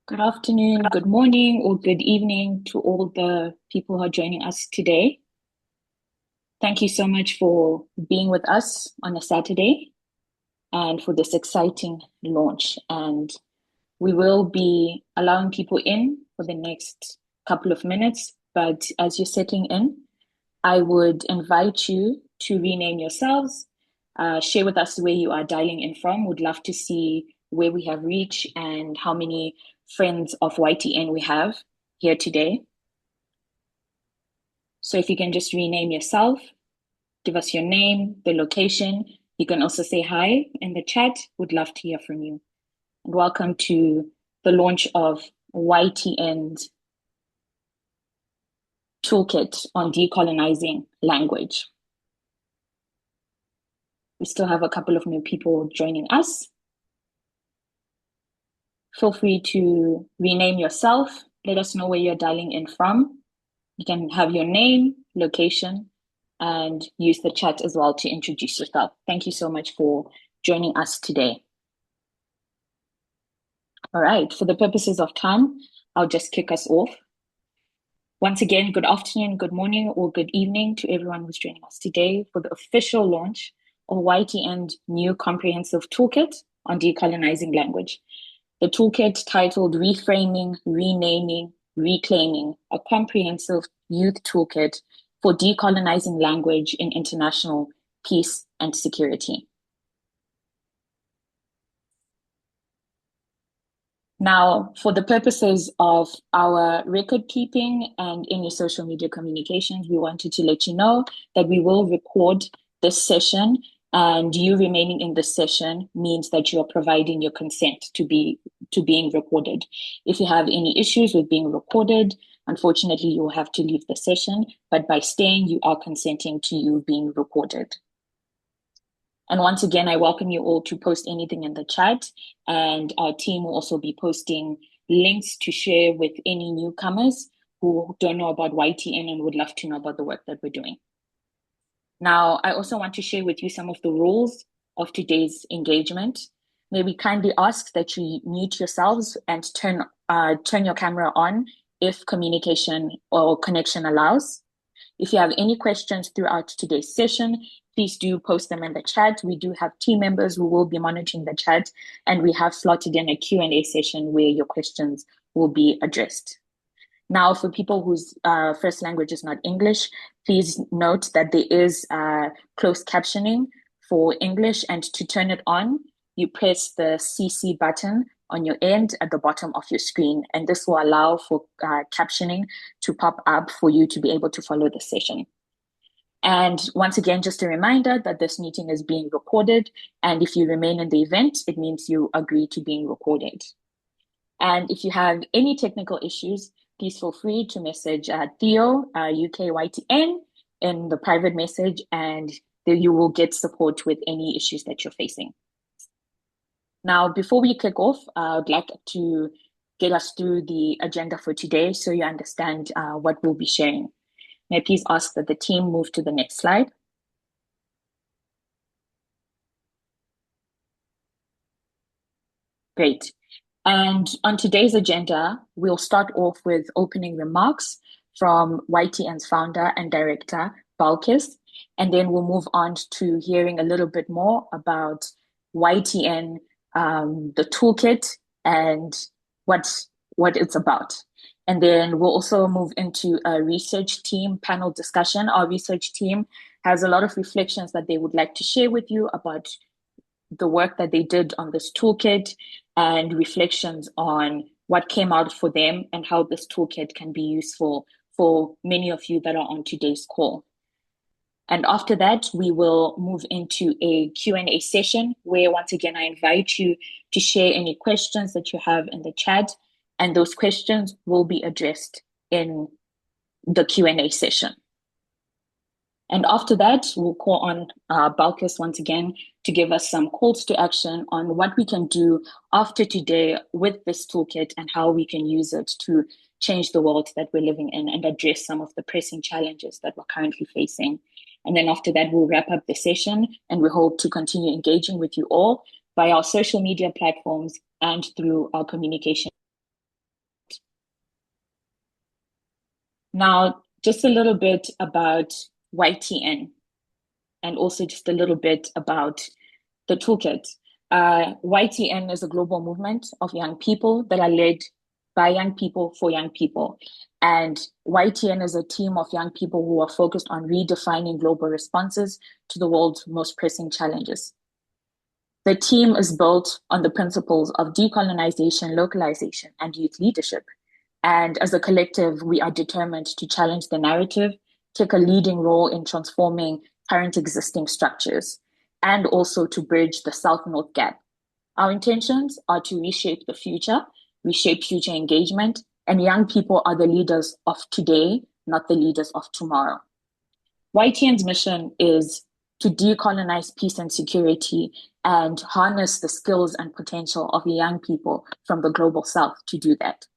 Good afternoon, good morning, or good evening to all the people who are joining us today. Thank you so much for being with us on a Saturday and for this exciting launch. And we will be allowing people in for the next couple of minutes. But as you're settling in, I would invite you to rename yourselves, share with us where you are dialing in from. Would love to see where we have reached and how many friends of YTN we have here today. So if you can just rename yourself, give us your name, the location. You can also say hi in the chat. Would love to hear from you. And welcome to the launch of YTN's Toolkit on Decolonizing Language. We still have a couple of new people joining us. Feel free to rename yourself. Let us know where you're dialing in from. You can have your name, location, and use the chat as well to introduce yourself. Thank you so much for joining us today. All right, for the purposes of time, I'll just kick us off. Once again, good afternoon, good morning, or good evening to everyone who's joining us today for the official launch of YTN's new comprehensive toolkit on decolonizing language. The toolkit titled Reframing, Renaming, Reclaiming, a comprehensive youth toolkit for decolonizing language in international peace and security. Now, for the purposes of our record keeping and any social media communications, we wanted to let you know that we will record this session, and you remaining in this session means that you are providing your consent to being recorded. If you have any issues with being recorded, unfortunately, you will have to leave the session, but by staying, you are consenting to you being recorded. And once again, I welcome you all to post anything in the chat, and our team will also be posting links to share with any newcomers who don't know about YTN and would love to know about the work that we're doing. Now, I also want to share with you some of the rules of today's engagement. May we kindly ask that you mute yourselves and turn your camera on if communication or connection allows. If you have any questions throughout today's session, please do post them in the chat. We do have team members who will be monitoring the chat, and we have slotted in a Q&A session where your questions will be addressed. Now, for people whose first language is not English, please note that there is closed captioning for English, and to turn it on, you press the CC button on your end at the bottom of your screen, and this will allow for captioning to pop up for you to be able to follow the session. And once again, just a reminder that this meeting is being recorded, and if you remain in the event, it means you agree to being recorded. And if you have any technical issues, please feel free to message Theo, UKYTN, in the private message, and you will get support with any issues that you're facing. Now, before we kick off, I would like to get us through the agenda for today so you understand what we'll be sharing. May I please ask that the team move to the next slide? Great. And on today's agenda, we'll start off with opening remarks from YTN's founder and director, Balkis, and then we'll move on to hearing a little bit more about YTN, the toolkit, and what it's about. And then we'll also move into a research team panel discussion. Our research team has a lot of reflections that they would like to share with you about the work that they did on this toolkit and reflections on what came out for them and how this toolkit can be useful for many of you that are on today's call. And after that, we will move into a Q&A session where, once again, I invite you to share any questions that you have in the chat, and those questions will be addressed in the Q&A session. And after that, we'll call on Balkis once again to give us some calls to action on what we can do after today with this toolkit and how we can use it to change the world that we're living in and address some of the pressing challenges that we're currently facing. And then after that, we'll wrap up the session, and we hope to continue engaging with you all via our social media platforms and through our communication. Now, just a little bit about YTN and also just a little bit about the toolkit. YTN is a global movement of young people that are led by young people for young people. And YTN is a team of young people who are focused on redefining global responses to the world's most pressing challenges. The team is built on the principles of decolonization, localization, and youth leadership. And as a collective, we are determined to challenge the narrative, take a leading role in transforming current existing structures, and also to bridge the South-North gap. Our intentions are to reshape the future, reshape future engagement, and young people are the leaders of today, not the leaders of tomorrow. YTN's mission is to decolonize peace and security and harness the skills and potential of young people from the global south to do that.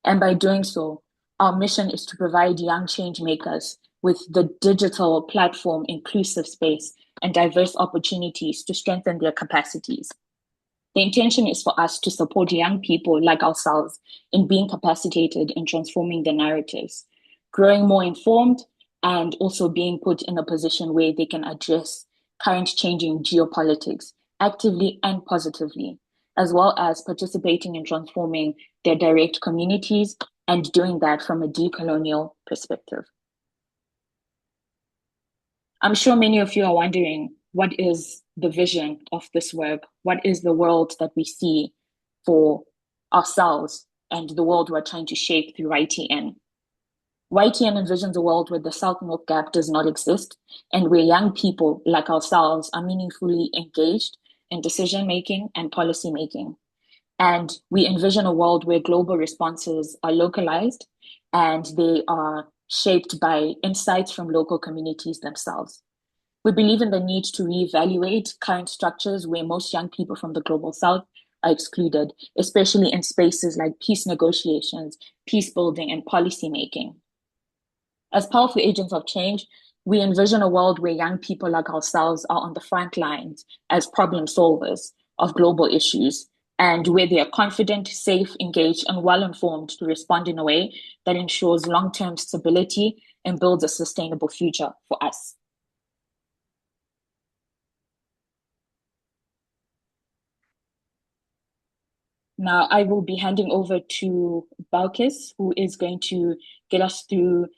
And by doing so, our mission is to provide young change makers with the digital platform, inclusive space, and diverse opportunities to strengthen their capacities. The intention is for us to support young people like ourselves in being capacitated in transforming the narratives, growing more informed, and also being put in a position where they can address current changing geopolitics actively and positively, as well as participating in transforming their direct communities and doing that from a decolonial perspective. I'm sure many of you are wondering, what is the vision of this work? What is the world that we see for ourselves and the world we're trying to shape through YTN? YTN envisions a world where the South-North gap does not exist and where young people like ourselves are meaningfully engaged in decision-making and policy-making. And we envision a world where global responses are localized and they are shaped by insights from local communities themselves. We believe in the need to reevaluate current structures where most young people from the global south are excluded, especially in spaces like peace negotiations, peace building, and policy making. As powerful agents of change, we envision a world where young people like ourselves are on the front lines as problem solvers of global issues, and where they are confident, safe, engaged, and well-informed to respond in a way that ensures long-term stability and builds a sustainable future for us. Now, I will be handing over to Balkis, who is going to get us through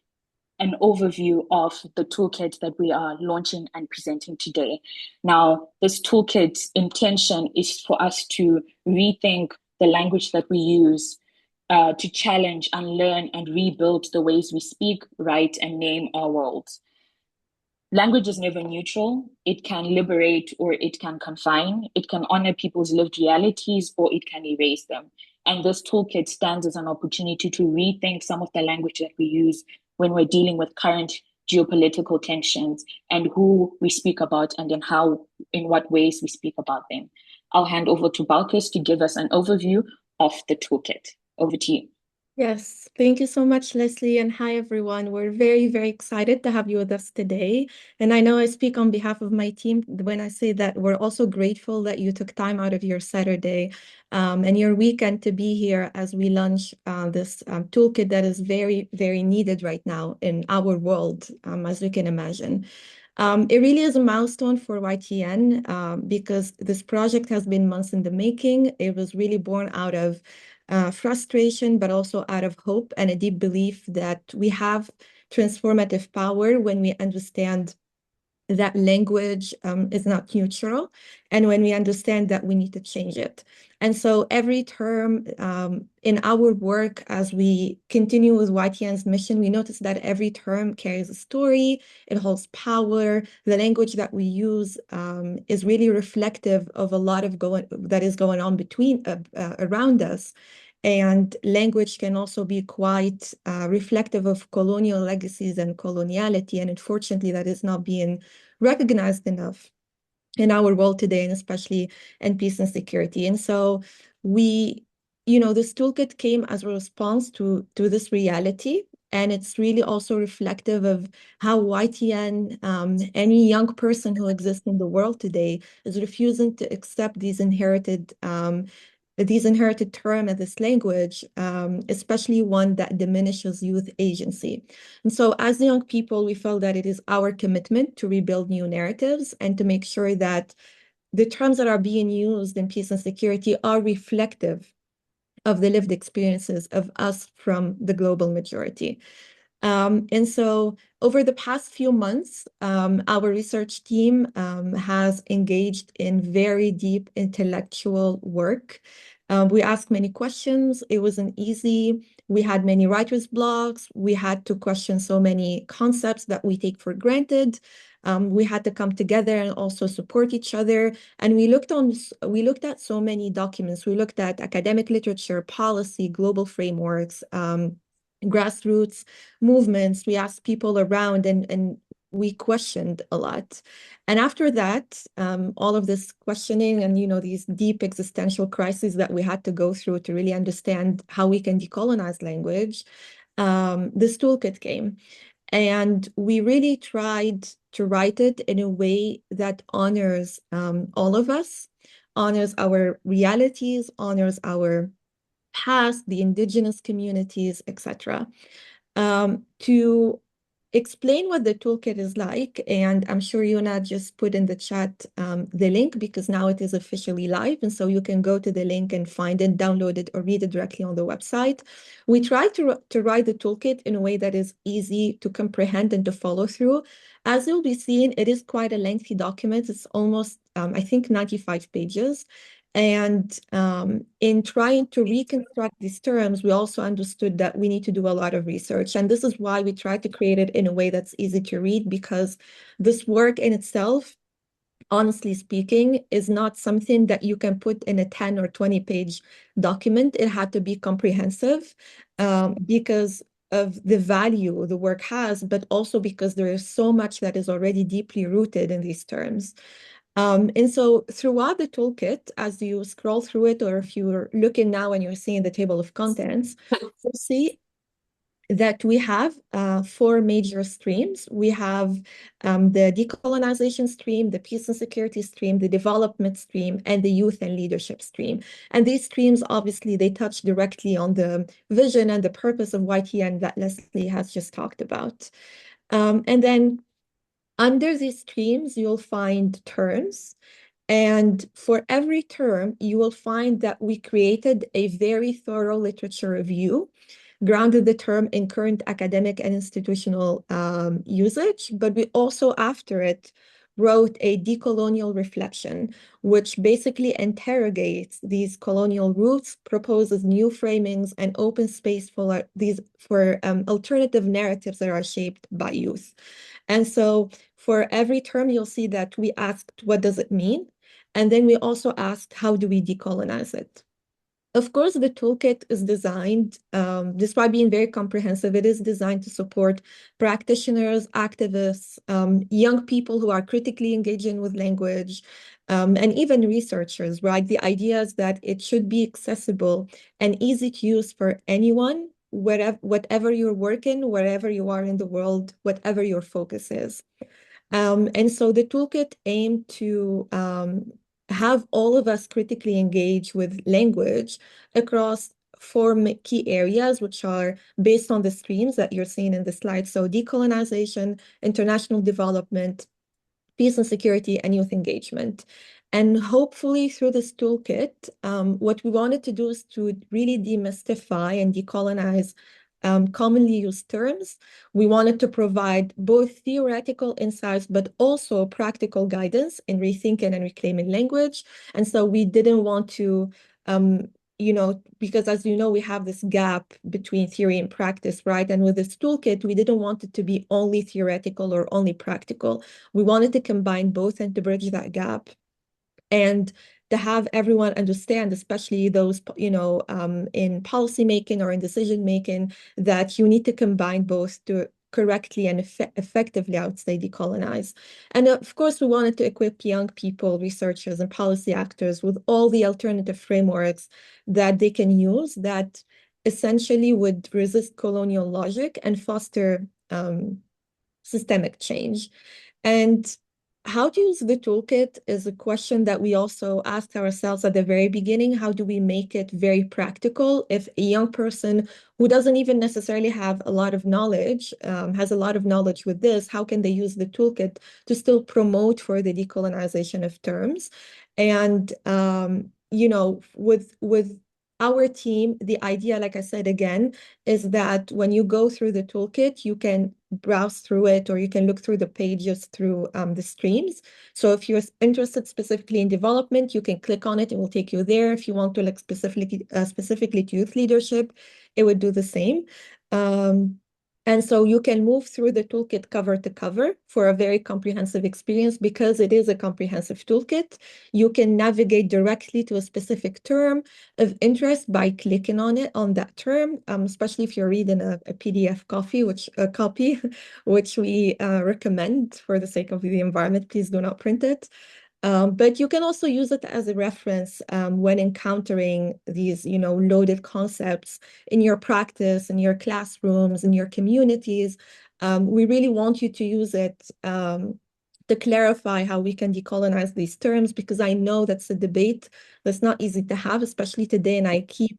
an overview of the toolkit that we are launching and presenting today. Now, this toolkit's intention is for us to rethink the language that we use to challenge, unlearn, and rebuild the ways we speak, write, and name our worlds. Language is never neutral. It can liberate or it can confine. It can honor people's lived realities or it can erase them. And this toolkit stands as an opportunity to rethink some of the language that we use when we're dealing with current geopolitical tensions and who we speak about and in what ways we speak about them. I'll hand over to Balkis to give us an overview of the toolkit. Over to you. Yes, thank you so much, Leslie, and hi, everyone. We're very, very excited to have you with us today. And I know I speak on behalf of my team when I say that we're also grateful that you took time out of your Saturday and your weekend to be here as we launch this toolkit that is very, very needed right now in our world, as you can imagine. It really is a milestone for YTN because this project has been months in the making. It was really born out of frustration, but also out of hope and a deep belief that we have transformative power when we understand that language is not neutral, and when we understand that we need to change it. And so every term in our work, as we continue with YTN's mission, we notice that every term carries a story, it holds power. The language that we use is really reflective of a lot of that is going on around us. And language can also be quite reflective of colonial legacies and coloniality. And unfortunately, that is not being recognized enough in our world today, and especially in peace and security. And so this toolkit came as a response to this reality. And it's really also reflective of how YTN, any young person who exists in the world today, is refusing to accept these inherited these inherited terms and this language, especially one that diminishes youth agency. And so as young people, we felt that it is our commitment to rebuild new narratives and to make sure that the terms that are being used in peace and security are reflective of the lived experiences of us from the global majority. And so over the past few months, our research team has engaged in very deep intellectual work. We asked many questions. It wasn't easy. We had many writer's blocks. We had to question so many concepts that we take for granted. We had to come together and also support each other. And we looked at so many documents. We looked at academic literature, policy, global frameworks, grassroots movements. We asked people around, and we questioned a lot. And after that, all of this questioning and these deep existential crises that we had to go through to really understand how we can decolonize language, this toolkit came. And we really tried to write it in a way that honors all of us, honors our realities, honors our past, the indigenous communities, etc. To explain what the toolkit is like, and I'm sure Yuna just put in the chat the link because now it is officially live, and so you can go to the link and find it, download it, or read it directly on the website. We try to write the toolkit in a way that is easy to comprehend and to follow through. As you'll be seeing, it is quite a lengthy document. It's almost, I think, 95 pages. And in trying to reconstruct these terms, we also understood that we need to do a lot of research. And this is why we tried to create it in a way that's easy to read, because this work in itself, honestly speaking, is not something that you can put in a 10 or 20-page document. It had to be comprehensive because of the value the work has, but also because there is so much that is already deeply rooted in these terms. And so throughout the toolkit, as you scroll through it, or if you're looking now and you're seeing the table of contents, you'll see that we have four major streams. We have the decolonization stream, the peace and security stream, the development stream, and the youth and leadership stream. And these streams, obviously, they touch directly on the vision and the purpose of YTN that Leslie has just talked about. And then under these streams, you'll find terms. And for every term, you will find that we created a very thorough literature review, grounded the term in current academic and institutional usage, but we also, after it, wrote a decolonial reflection, which basically interrogates these colonial roots, proposes new framings, and opens space for alternative narratives that are shaped by youth. And so for every term, you'll see that we asked, what does it mean? And then we also asked, how do we decolonize it? Of course, the toolkit is designed, despite being very comprehensive, it is designed to support practitioners, activists, young people who are critically engaging with language, and even researchers, right? The idea is that it should be accessible and easy to use for anyone, whatever you're working, wherever you are in the world, whatever your focus is. And so the toolkit aimed to have all of us critically engage with language across four key areas, which are based on the streams that you're seeing in the slide. So decolonization, international development, peace and security, and youth engagement. And hopefully through this toolkit, what we wanted to do is to really demystify and decolonize commonly used terms. We wanted to provide both theoretical insights, but also practical guidance in rethinking and reclaiming language. And so we didn't want to, because as you know, we have this gap between theory and practice, right? And with this toolkit, we didn't want it to be only theoretical or only practical. We wanted to combine both and to bridge that gap. And to have everyone understand, especially those, in policy making or in decision making, that you need to combine both to correctly and effectively, I would say, decolonize. And of course, we wanted to equip young people, researchers, and policy actors with all the alternative frameworks that they can use that essentially would resist colonial logic and foster systemic change. And how to use the toolkit is a question that we also asked ourselves at the very beginning. How do we make it very practical? If a young person who doesn't even necessarily have a lot of knowledge, has a lot of knowledge with this, how can they use the toolkit to still promote for the decolonization of terms? And, with our team, the idea, like I said again, is that when you go through the toolkit, you can browse through it, or you can look through the pages through the streams. So if you're interested specifically in development, you can click on it. It will take you there. If you want to look specifically to youth leadership, it would do the same. And so you can move through the toolkit cover to cover for a very comprehensive experience. Because it is a comprehensive toolkit, you can navigate directly to a specific term of interest by clicking on it, on that term, especially if you're reading a PDF copy, which we recommend for the sake of the environment. Please do not print it. But you can also use it as a reference when encountering these, loaded concepts in your practice, in your classrooms, in your communities. We really want you to use it to clarify how we can decolonize these terms, because I know that's a debate that's not easy to have, especially today, and I keep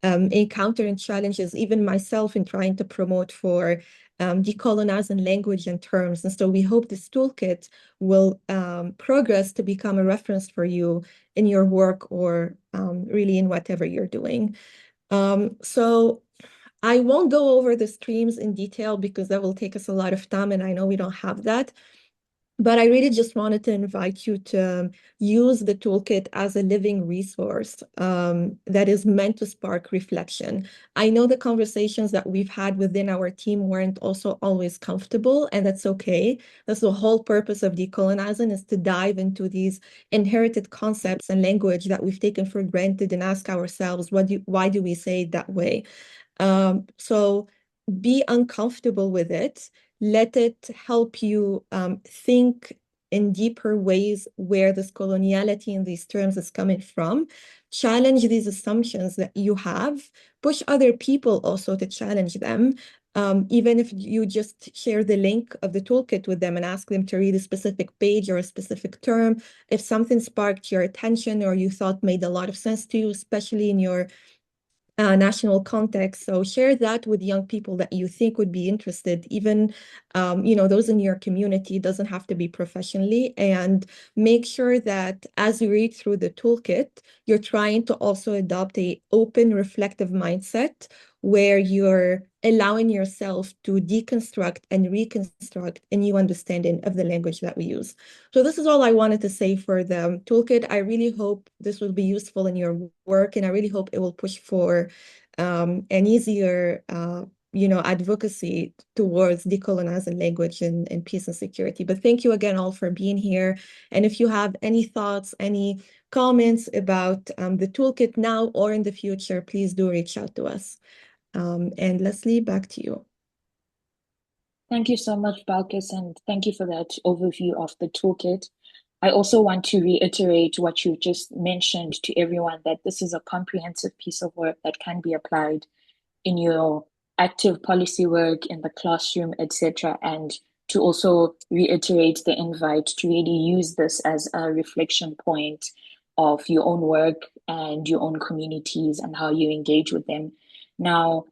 encountering challenges, even myself, in trying to promote for decolonizing language and terms. And so we hope this toolkit will progress to become a reference for you in your work, or really in whatever you're doing. So I won't go over the streams in detail because that will take us a lot of time, and I know we don't have that. But I really just wanted to invite you to use the toolkit as a living resource that is meant to spark reflection. I know the conversations that we've had within our team weren't also always comfortable, and that's okay. That's the whole purpose of decolonizing, is to dive into these inherited concepts and language that we've taken for granted and ask ourselves, why do we say it that way? So be uncomfortable with it. Let it help you think in deeper ways where this coloniality in these terms is coming from. Challenge these assumptions that you have. Push other people also to challenge them. Even if you just share the link of the toolkit with them and ask them to read a specific page or a specific term, if something sparked your attention or you thought made a lot of sense to you, especially in your national context. So share that with young people that you think would be interested, even those in your community. It doesn't have to be professionally. And make sure that as you read through the toolkit, you're trying to also adopt a open, reflective mindset where you're allowing yourself to deconstruct and reconstruct a new understanding of the language that we use. So this is all I wanted to say for the toolkit. I really hope this will be useful in your work, and I really hope it will push for an easier advocacy towards decolonizing language and peace and security. But thank you again all for being here. And if you have any thoughts, any comments about the toolkit now or in the future, please do reach out to us. And Leslie, back to you. Thank you so much, Balkis, and thank you for that overview of the toolkit. I also want to reiterate what you just mentioned to everyone, that this is a comprehensive piece of work that can be applied in your active policy work in the classroom, etc. And to also reiterate the invite to really use this as a reflection point of your own work and your own communities and how you engage with them. Now,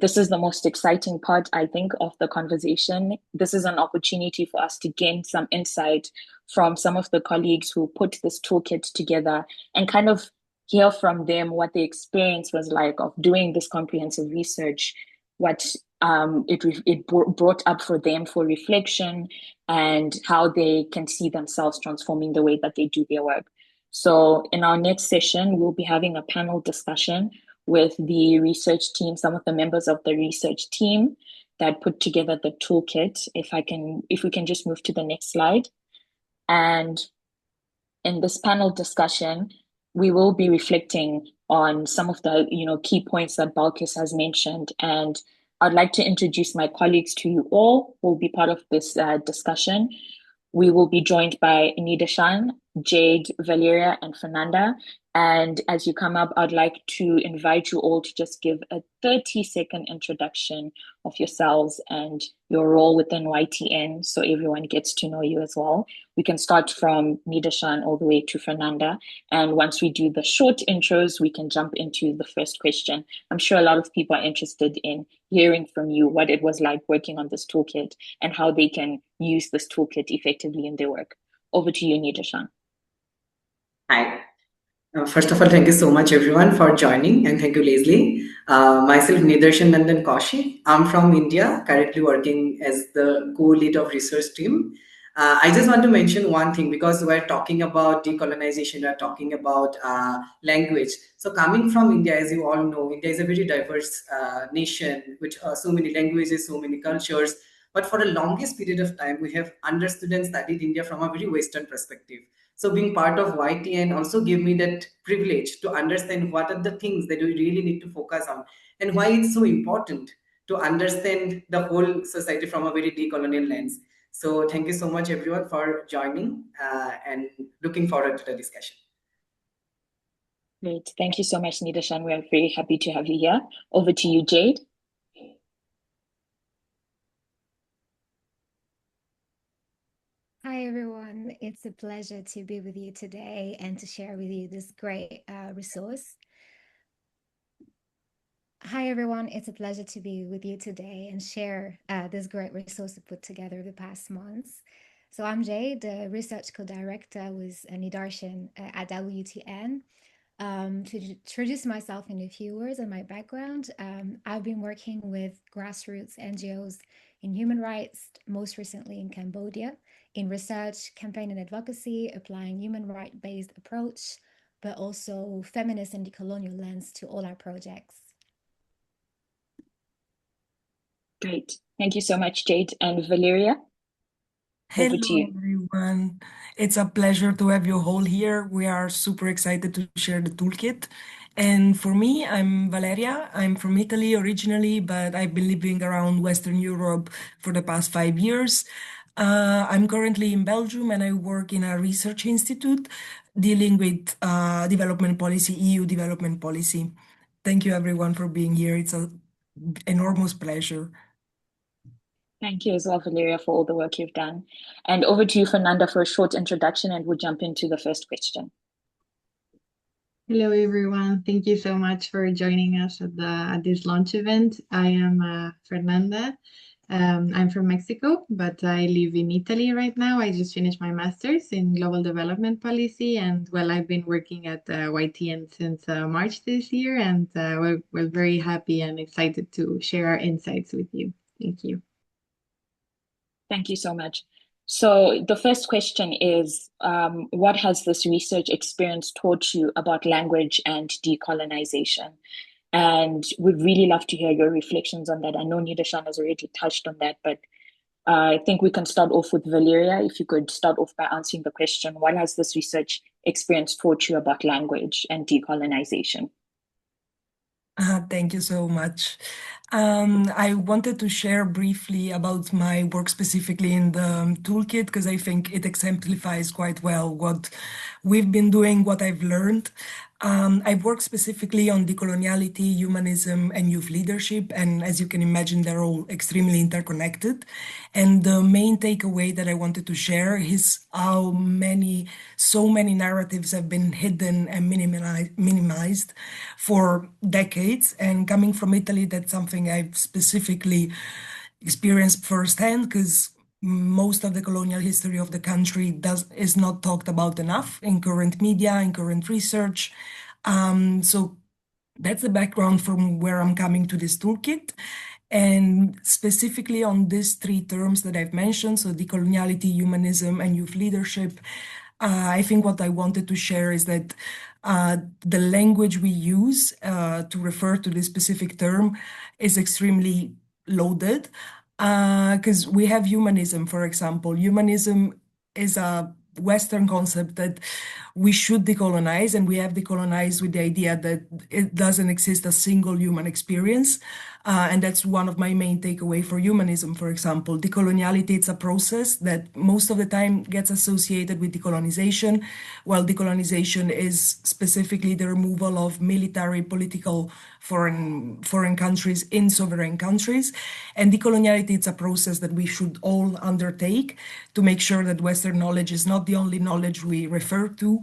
this is the most exciting part, I think, of the conversation. This is an opportunity for us to gain some insight from some of the colleagues who put this toolkit together and kind of hear from them what the experience was like of doing this comprehensive research, what it brought up for them for reflection, and how they can see themselves transforming the way that they do their work. So in our next session, we'll be having a panel discussion with the research team, some of the members of the research team that put together the toolkit. If we can just move to the next slide. And in this panel discussion, we will be reflecting on some of the key points that Balkis has mentioned. And I'd like to introduce my colleagues to you all who will be part of this discussion. We will be joined by Nidashan, Jade, Valeria, and Fernanda. And as you come up, I'd like to invite you all to just give a 30-second introduction of yourselves and your role within YTN so everyone gets to know you as well. We can start from Nidashan all the way to Fernanda. And once we do the short intros, we can jump into the first question. I'm sure a lot of people are interested in hearing from you what it was like working on this toolkit and how they can use this toolkit effectively in their work. Over to you, Nidashan. Hi. First of all, thank you so much everyone for joining, and thank you, Leslie. Myself, Nidarshan Nandan Kaushi. I'm from India, currently working as the co-lead of research team. I just want to mention one thing because we're talking about decolonization, we're talking about language. So coming from India, as you all know, India is a very diverse nation with so many languages, so many cultures. But for the longest period of time, we have understood and studied India from a very Western perspective. So being part of YTN also gave me that privilege to understand what are the things that we really need to focus on and why it's so important to understand the whole society from a very decolonial lens. So thank you so much everyone for joining and looking forward to the discussion. Great. Thank you so much, Nidashan. We are very happy to have you here. Over to you, Jade. Hi, everyone. It's a pleasure to be with you today and to share with you this great resource. Hi, everyone. It's a pleasure to be with you today and share this great resource we put together the past months. So I'm Jade, the research co-director with Nidarshan at WTN. To introduce myself in a few words and my background, I've been working with grassroots NGOs in human rights, most recently in Cambodia, in research, campaign and advocacy, applying human right-based approach, but also feminist and decolonial lens to all our projects. Great. Thank you so much, Jade. And Valeria? Over to Hello, you. everyone. It's a pleasure to have you all here. We are super excited to share the toolkit. And for me, I'm Valeria. I'm from Italy originally, but I've been living around Western Europe for the past 5 years. I'm currently in Belgium and I work in a research institute dealing with development policy, EU development policy. Thank you, everyone, for being here. It's an enormous pleasure. Thank you as well, Valeria, for all the work you've done. And over to you, Fernanda, for a short introduction, and we'll jump into the first question. Hello, everyone. Thank you so much for joining us at this launch event. I am Fernanda. I'm from Mexico, but I live in Italy right now. I just finished my master's in global development policy, and well, I've been working at YTN since March this year, and we're very happy and excited to share our insights with you. Thank you. Thank you so much. So the first question is, what has this research experience taught you about language and decolonization? And we'd really love to hear your reflections on that. I know Nidashan has already touched on that, but I think we can start off with Valeria. If you could start off by answering the question, what has this research experience taught you about language and decolonization? Thank you so much. I wanted to share briefly about my work specifically in the toolkit because I think it exemplifies quite well what we've been doing, what I've learned. I've worked specifically on decoloniality, humanism, and youth leadership. And as you can imagine, they're all extremely interconnected. And the main takeaway that I wanted to share is how so many narratives have been hidden and minimized for decades. And coming from Italy, that's something I've specifically experienced firsthand because most of the colonial history of the country is not talked about enough in current media, in current research. So that's the background from where I'm coming to this toolkit. And specifically on these three terms that I've mentioned, so decoloniality, humanism, and youth leadership, I think what I wanted to share is that the language we use to refer to this specific term is extremely loaded because we have humanism, for example. Humanism is a Western concept that we should decolonize, and we have decolonized with the idea that it doesn't exist a single human experience. And that's one of my main takeaway for humanism, for example. Decoloniality, it's a process that most of the time gets associated with decolonization, while decolonization is specifically the removal of military, political, foreign countries in sovereign countries. And decoloniality, it's a process that we should all undertake to make sure that Western knowledge is not the only knowledge we refer to.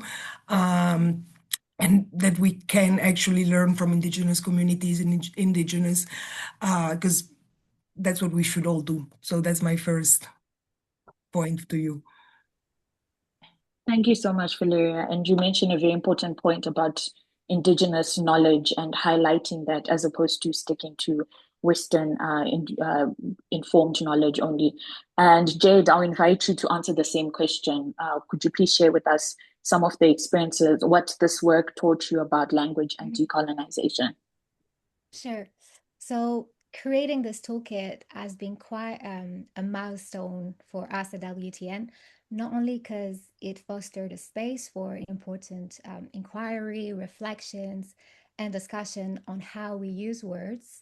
And that we can actually learn from indigenous communities and indigenous, because that's what we should all do. So that's my first point to you. Thank you so much, Valeria. And you mentioned a very important point about indigenous knowledge and highlighting that as opposed to sticking to Western informed knowledge only. And Jade, I'll invite you to answer the same question. Could you please share with us some of the experiences, what this work taught you about language and decolonization? Sure. So creating this toolkit has been quite a milestone for us at WTN, not only because it fostered a space for important inquiry, reflections, and discussion on how we use words,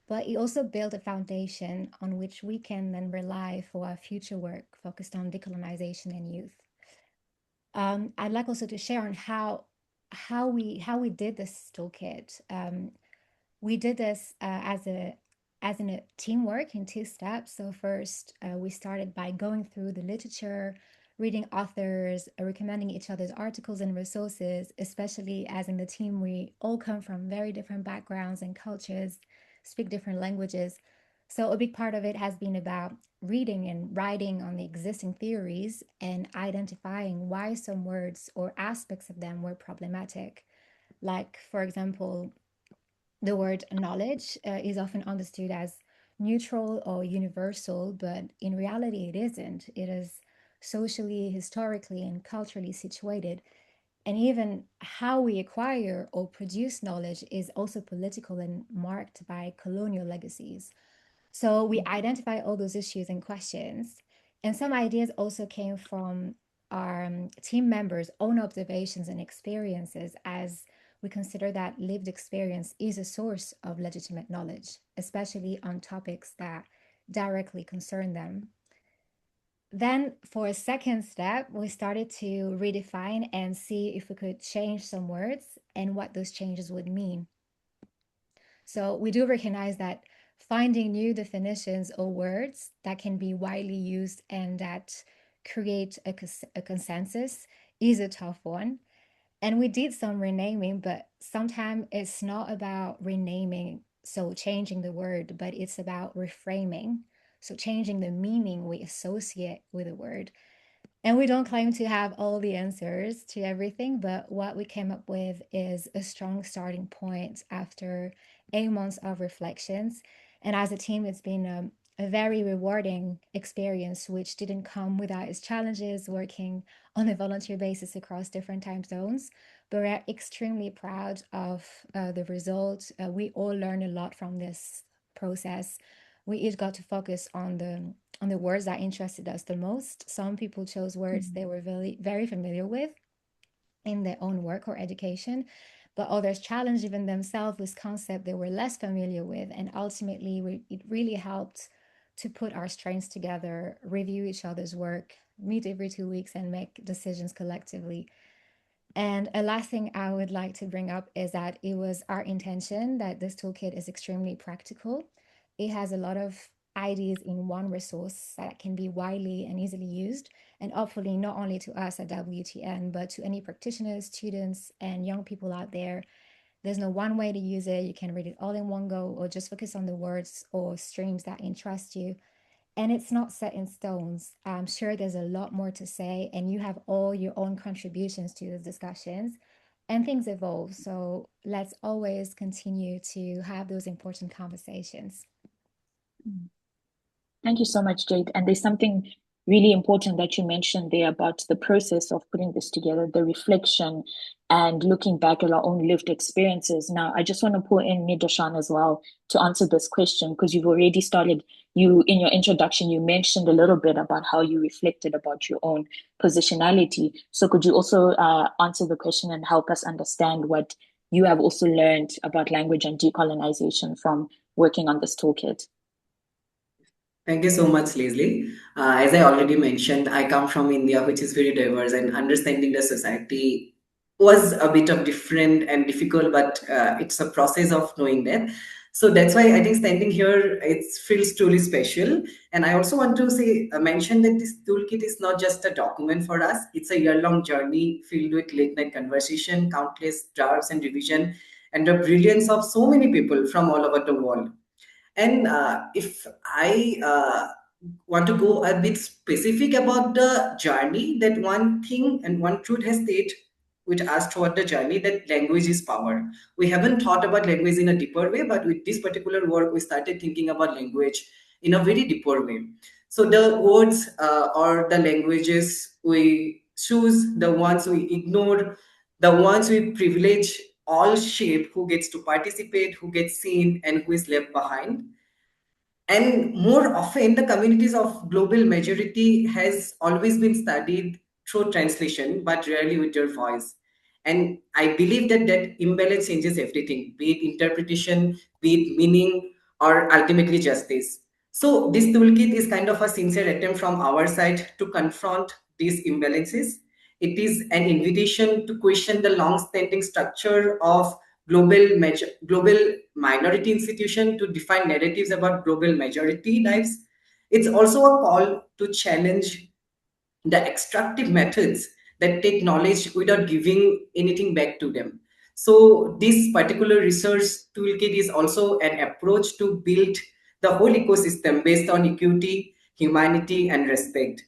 but it also built a foundation on which we can then rely for our future work focused on decolonization and youth. I'd like also to share on how we did this toolkit. We did this as in a teamwork in two steps. So first, we started by going through the literature, reading authors, recommending each other's articles and resources, especially as in the team we all come from very different backgrounds and cultures, speak different languages. So a big part of it has been about reading and writing on the existing theories and identifying why some words or aspects of them were problematic. Like, for example, the word knowledge is often understood as neutral or universal, but in reality, it isn't. It is socially, historically, and culturally situated. And even how we acquire or produce knowledge is also political and marked by colonial legacies. So we identify all those issues and questions. And some ideas also came from our team members' own observations and experiences, as we consider that lived experience is a source of legitimate knowledge, especially on topics that directly concern them. Then, for a second step, we started to redefine and see if we could change some words and what those changes would mean. So we do recognize that finding new definitions or words that can be widely used and that create a consensus is a tough one. And we did some renaming, but sometimes it's not about renaming, so changing the word, but it's about reframing. So changing the meaning we associate with a word. And we don't claim to have all the answers to everything, but what we came up with is a strong starting point after 8 months of reflections. And as a team, it's been a very rewarding experience, which didn't come without its challenges working on a volunteer basis across different time zones. But we're extremely proud of the result. We all learned a lot from this process. We each got to focus on the words that interested us the most. Some people chose words they were very, very familiar with in their own work or education, but others challenged even themselves with concepts they were less familiar with. And ultimately, it really helped to put our strengths together, review each other's work, meet every 2 weeks, and make decisions collectively. And a last thing I would like to bring up is that it was our intention that this toolkit is extremely practical. It has a lot of ideas in one resource that can be widely and easily used, and hopefully not only to us at WTN, but to any practitioners, students, and young people out there. There's no one way to use it. You can read it all in one go or just focus on the words or streams that interest you. And it's not set in stones. I'm sure there's a lot more to say, and you have all your own contributions to the discussions, and things evolve. So let's always continue to have those important conversations. Thank you so much, Jade. And there's something really important that you mentioned there about the process of putting this together, the reflection and looking back at our own lived experiences. Now, I just want to pull in Nidarshan as well to answer this question, because you've already started, in your introduction, you mentioned a little bit about how you reflected about your own positionality. So could you also answer the question and help us understand what you have also learned about language and decolonization from working on this toolkit? Thank you so much, Leslie. As I already mentioned, I come from India, which is very diverse, and understanding the society was a bit of different and difficult, but it's a process of knowing that. So that's why I think standing here, it feels truly special. And I also want to say, mention that this toolkit is not just a document for us. It's a year-long journey filled with late-night conversation, countless drafts and revision, and the brilliance of so many people from all over the world. And if I want to go a bit specific about the journey, that one thing and one truth has stayed with us throughout the journey, that language is power. We haven't thought about language in a deeper way, but with this particular work, we started thinking about language in a very deeper way. So the words or the languages we choose, the ones we ignore, the ones we privilege, all shape who gets to participate, who gets seen, and who is left behind. And more often, the communities of global majority has always been studied through translation, but rarely with your voice. And I believe that that imbalance changes everything, be it interpretation, be it meaning, or ultimately justice. So this toolkit is kind of a sincere attempt from our side to confront these imbalances. It is an invitation to question the long-standing structure of global minority institution to define narratives about global majority lives. It's also a call to challenge the extractive methods that take knowledge without giving anything back to them. So this particular research toolkit is also an approach to build the whole ecosystem based on equity, humanity, and respect.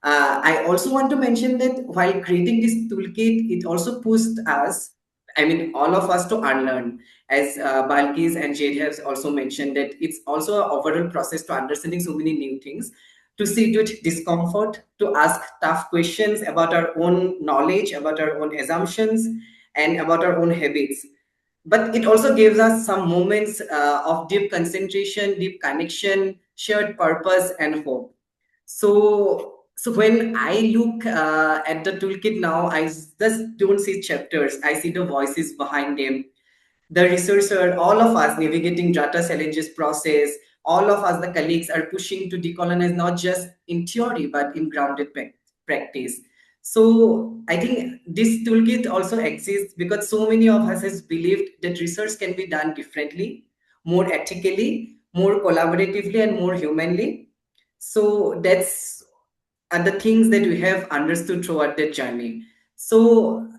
I also want to mention that while creating this toolkit, it also pushed us, I mean, all of us to unlearn. As Balkis and Jade has also mentioned, that it's also an overall process to understanding so many new things, to sit with discomfort, to ask tough questions about our own knowledge, about our own assumptions, and about our own habits. But it also gives us some moments of deep concentration, deep connection, shared purpose, and hope. So when I look at the toolkit now, I just don't see chapters. I see the voices behind them, the researcher, all of us navigating data challenges process, all of us, the colleagues, are pushing to decolonize not just in theory but in grounded practice. So I think this toolkit also exists because so many of us has believed that research can be done differently, more ethically, more collaboratively, and more humanly. So that's are the things that we have understood throughout that journey. So,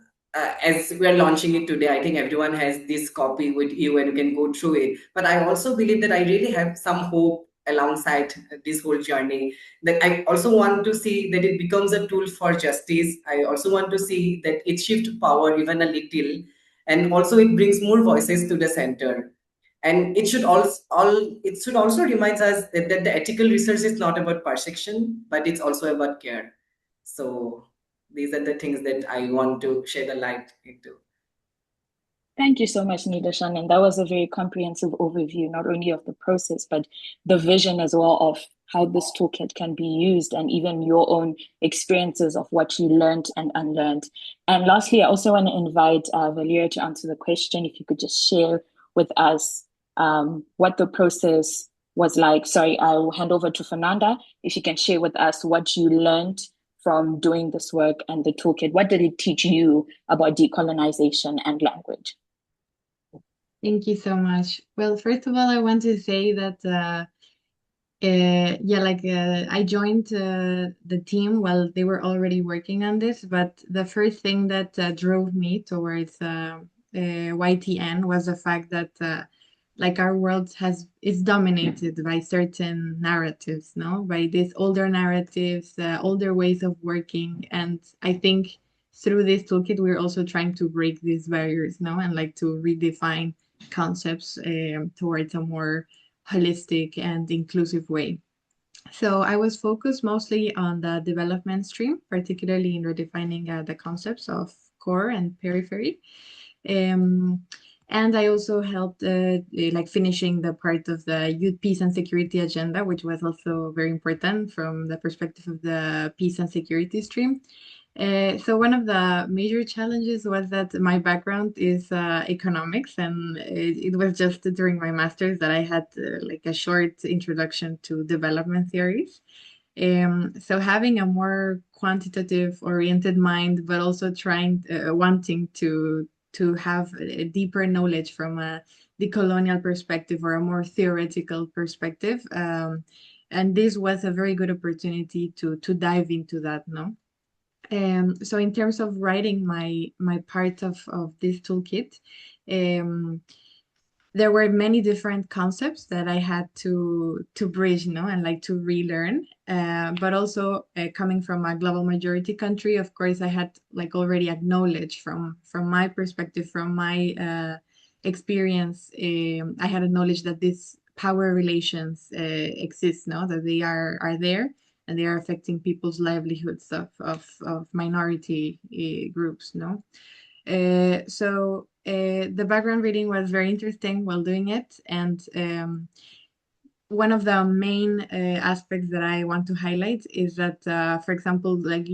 as we are launching it today, I think everyone has this copy with you and you can go through it. But I also believe that I really have some hope alongside this whole journey. That I also want to see that it becomes a tool for justice. I also want to see that it shifts power even a little, and also it brings more voices to the center. And it should also remind us that the ethical research is not about perception, but it's also about care. So these are the things that I want to shed a light into. Thank you so much, Nidarshan. And that was a very comprehensive overview, not only of the process, but the vision as well of how this toolkit can be used and even your own experiences of what you learned and unlearned. And lastly, I also want to invite Valeria to answer the question. If you could just share with us what the process was like. Sorry, I'll hand over to Fernanda. If you can share with us what you learned from doing this work and the toolkit. What did it teach you about decolonization and language? Thank you so much. Well, first of all, I want to say that I joined the team while they were already working on this, but the first thing that drove me towards YTN was the fact that our world is dominated by certain narratives, no, by these older narratives, older ways of working, and I think through this toolkit we're also trying to break these barriers, no, and like to redefine concepts towards a more holistic and inclusive way. So I was focused mostly on the development stream, particularly in redefining the concepts of core and periphery. And I also helped finishing the part of the youth peace and security agenda, which was also very important from the perspective of the peace and security stream. So one of the major challenges was that my background is economics, and it was just during my master's that I had like a short introduction to development theories. So having a more quantitative oriented mind, but also trying wanting to have a deeper knowledge from a decolonial perspective or a more theoretical perspective. And this was a very good opportunity to dive into that, no? So in terms of writing my part of this toolkit, um, there were many different concepts that I had to bridge, and like to relearn. But also coming from a global majority country, of course, I had like already acknowledged from my perspective, from my experience. I had acknowledged that these power relations exist, no, that they are there and they are affecting people's livelihoods of minority groups, no. So the background reading was very interesting while doing it, and one of the main aspects that I want to highlight is that, for example, like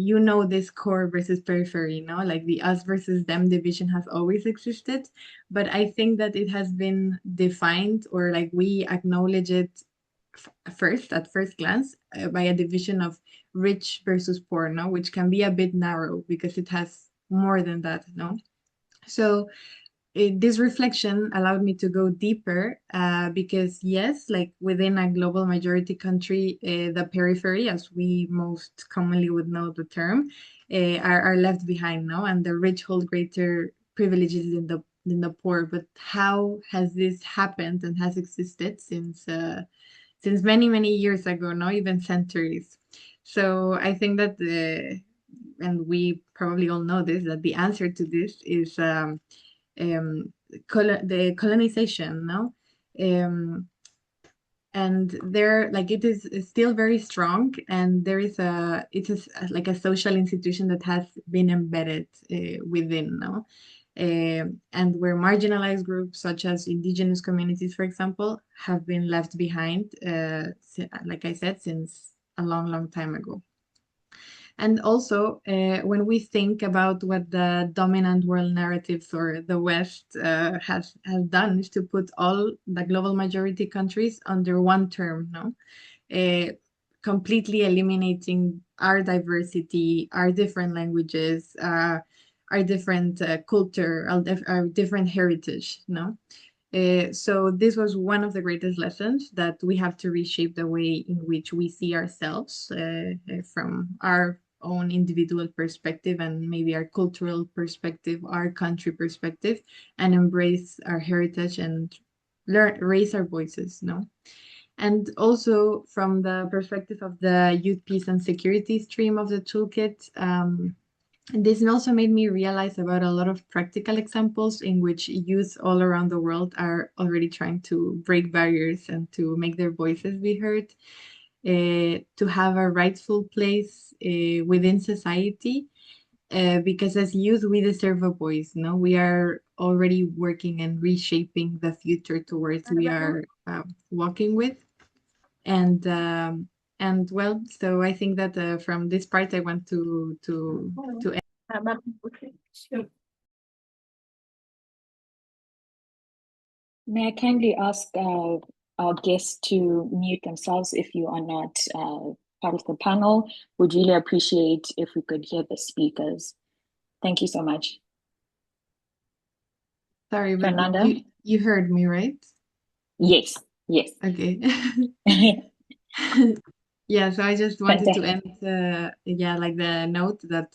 this core versus periphery, like the us versus them division has always existed, but I think that it has been defined, or like we acknowledge it first at first glance by a division of rich versus poor, no, which can be a bit narrow because it has more than that, no. So this reflection allowed me to go deeper because, yes, like within a global majority country, the periphery, as we most commonly would know the term, are left behind, no? And the rich hold greater privileges than the poor. But how has this happened and has existed since many, many years ago, no? Even centuries. So I think that and we probably all know this, that the answer to this is um, the colonization, no? And there, like, it is still very strong, and there is like a social institution that has been embedded within, no? And where marginalized groups such as indigenous communities, for example, have been left behind, like I said, since a long, long time ago. And also, when we think about what the dominant world narratives or the West has done, is to put all the global majority countries under one term, no? Completely eliminating our diversity, our different languages, our different culture, our different heritage, no? So this was one of the greatest lessons, that we have to reshape the way in which we see ourselves from our own individual perspective and maybe our cultural perspective, our country perspective, and embrace our heritage and raise our voices, no? And also from the perspective of the youth, peace, and security stream of the toolkit, this also made me realize about a lot of practical examples in which youth all around the world are already trying to break barriers and to make their voices be heard, to have a rightful place within society. Because as youth, we deserve a voice. No, we are already working and reshaping the future towards we are walking with. And well, so I think that from this part, I want to May I kindly ask our guests to mute themselves if you are not part of the panel? Would really appreciate if we could hear the speakers. Thank you so much. Sorry, but Fernanda? you heard me, right? Yes, yes. Okay. Yeah, so I just wanted to end, like the note that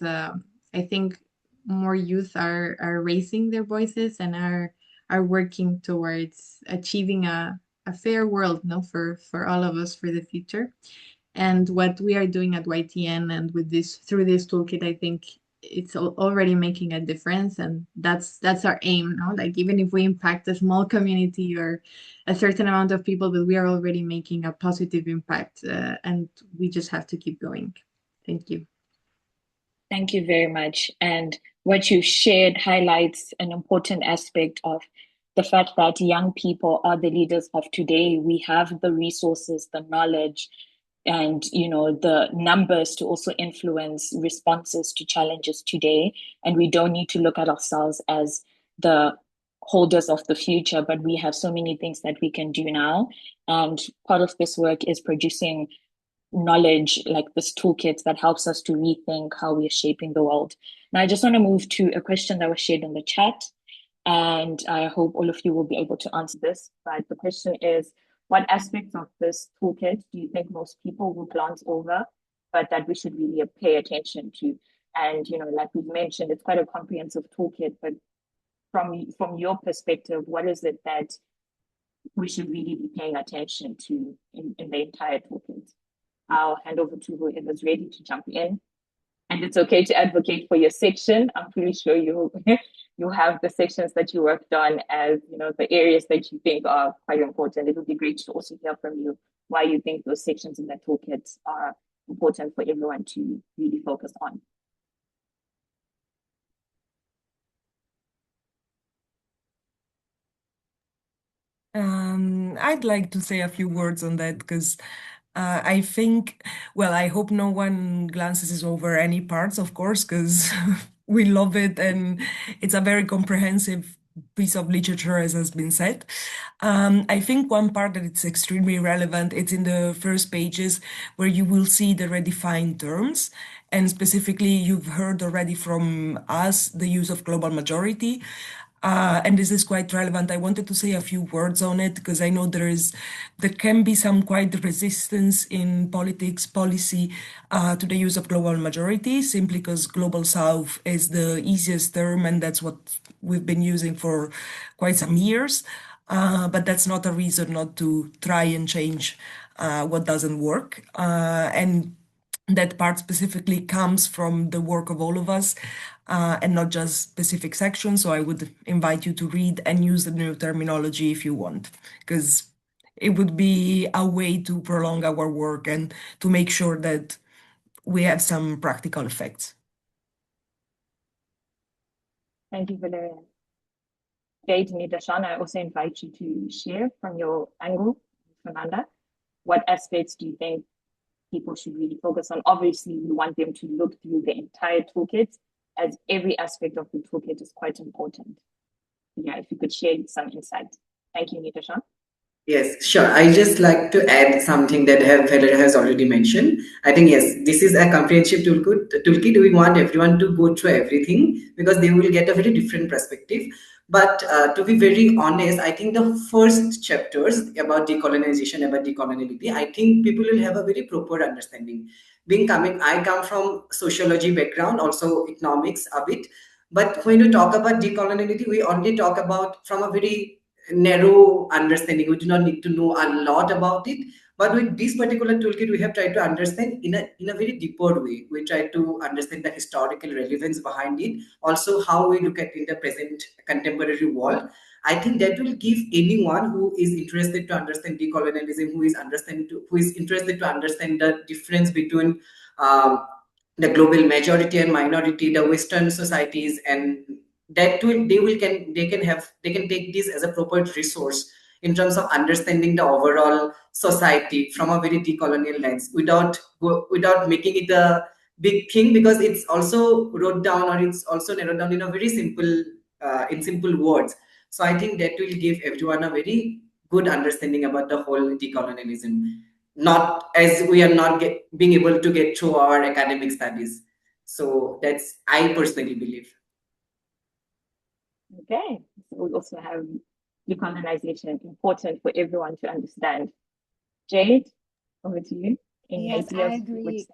I think more youth are raising their voices and are working towards achieving a fair world, no, for all of us for the future. And what we are doing at YTN and with this through this toolkit, I think it's already making a difference, and that's our aim, no? Like, even if we impact a small community or a certain amount of people, but we are already making a positive impact, and we just have to keep going. Thank you. Thank you very much. And what you shared highlights an important aspect of the fact that young people are the leaders of today. We have the resources, the knowledge, and the numbers to also influence responses to challenges today. And we don't need to look at ourselves as the holders of the future, but we have so many things that we can do now. And part of this work is producing knowledge like this toolkit that helps us to rethink how we're shaping the world. Now, I just want to move to a question that was shared in the chat, and I hope all of you will be able to answer this. But the question is, what aspects of this toolkit do you think most people will glance over, but that we should really pay attention to? And, like we've mentioned, it's quite a comprehensive toolkit, but from your perspective, what is it that we should really be paying attention to in the entire toolkit? I'll hand over to whoever's ready to jump in. And it's okay to advocate for your section. I'm pretty sure you have the sections that you worked on as the areas that you think are quite important. It would be great to also hear from you why you think those sections in the toolkit are important for everyone to really focus on. I'd like to say a few words on that because I think, well, I hope no one glances over any parts, of course, because we love it and it's a very comprehensive piece of literature, as has been said. I think one part that it's extremely relevant, it's in the first pages where you will see the redefined terms. And specifically, you've heard already from us the use of global majority. And this is quite relevant. I wanted to say a few words on it because I know there can be some quite resistance in politics policy to the use of global majority, simply because global south is the easiest term and that's what we've been using for quite some years. But that's not a reason not to try and change what doesn't work. And that part specifically comes from the work of all of us and not just specific sections. So I would invite you to read and use the new terminology if you want, because it would be a way to prolong our work and to make sure that we have some practical effects. Thank you, Valeria. Jade, Nidashan, I also invite you to share from your angle, Fernanda. What aspects do you think people should really focus on? Obviously, we want them to look through the entire toolkit, as every aspect of the toolkit is quite important. Yeah, if you could share some insight. Thank you, Nitasha. Yes, sure. I just like to add something that Valeria has already mentioned. I think, yes, this is a comprehensive toolkit. We want everyone to go through everything because they will get a very different perspective. But to be very honest, I think the first chapters about decolonization, about decoloniality, I think people will have a very proper understanding. I come from sociology background, also economics a bit. But when we talk about decoloniality, we only talk about from a very narrow understanding. We do not need to know a lot about it, but with this particular toolkit we have tried to understand in a very deeper way. We try to understand the historical relevance behind it, also how we look at in the present contemporary world. I think that will give anyone who is interested to understand decolonialism, who is interested to understand the difference between the global majority and minority, the Western societies, and that will they can take this as a proper resource in terms of understanding the overall society from a very decolonial lens without making it a big thing, because it's also wrote down or it's also narrowed down in a very simple in simple words. So I think that will give everyone a very good understanding about the whole decolonialism, not as we are not being able to get through our academic studies. So that's, I personally believe. Okay, so we also have decolonization, important for everyone to understand. Jade, over to you. Any Yes, I ideas? agree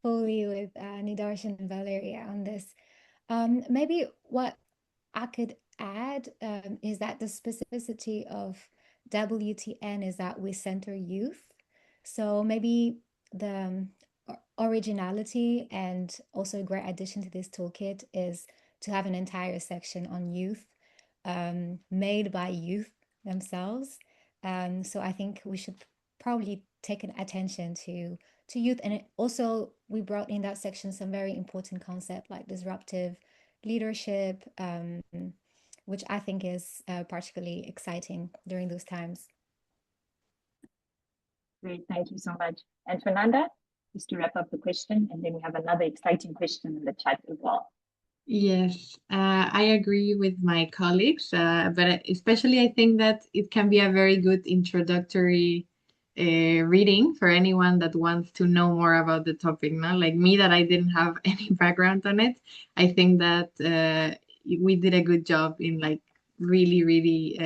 fully with Nidarshan and Valeria on this. Maybe what I could add is that the specificity of WTN is that we center youth. So maybe the originality and also a great addition to this toolkit is to have an entire section on youth made by youth themselves. So I think we should probably take an attention to youth. And also we brought in that section some very important concept like disruptive leadership, which I think is particularly exciting during those times. Great, thank you so much. And Fernanda, just to wrap up the question, and then we have another exciting question in the chat as well. Yes, I agree with my colleagues, but especially I think that it can be a very good introductory reading for anyone that wants to know more about the topic. Now, like me, that I didn't have any background on it. I think that we did a good job in like really,